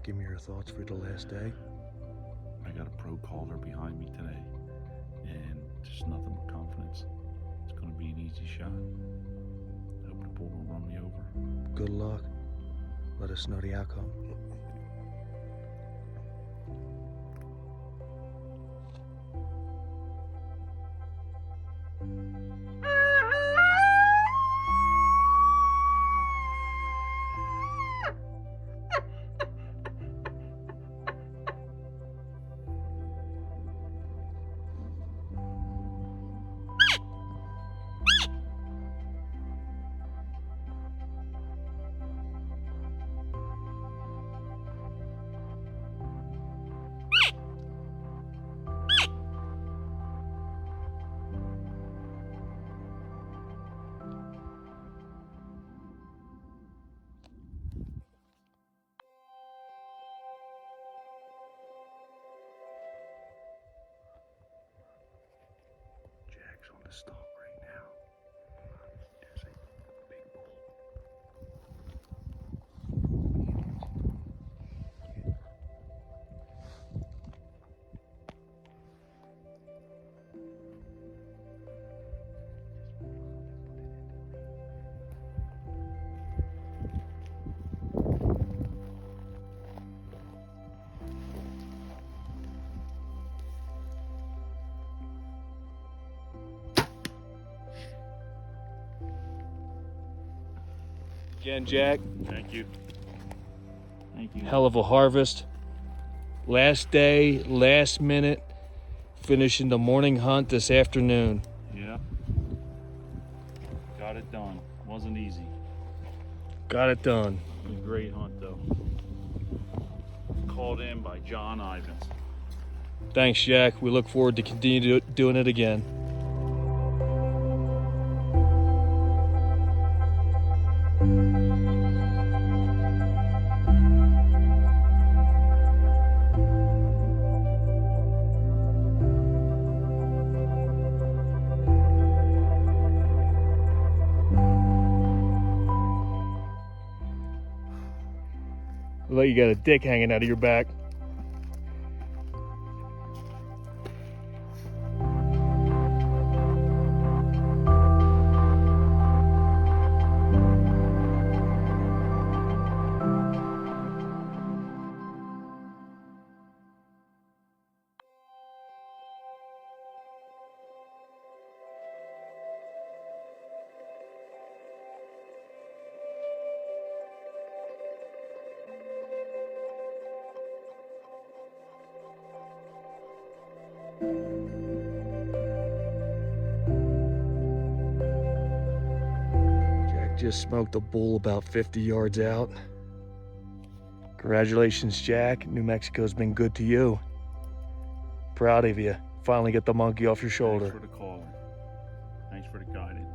Jack, give me your thoughts for the last day. I got a pro caller behind me today, and just nothing but confidence. It's going to be an easy shot. I hope the bull will run me over. Good luck. Let us know the outcome. Jack's on the stalk right now. There's a big bull. Again, Jack, Thank you. Thank you. hell of a harvest. Last day, last minute, finishing the morning hunt this afternoon. Yeah. Got it done. Wasn't easy. Got it done. It was a great hunt, though. Called in by John Ivins. Thanks, Jack. We look forward to continue doing it again. Look like you got a dick hanging out of your back. Jack just smoked a bull about 50 yards out. Congratulations, Jack. New Mexico's been good to you. Proud of you. Finally get the monkey off your shoulder. Thanks for the calling. Thanks for the guiding.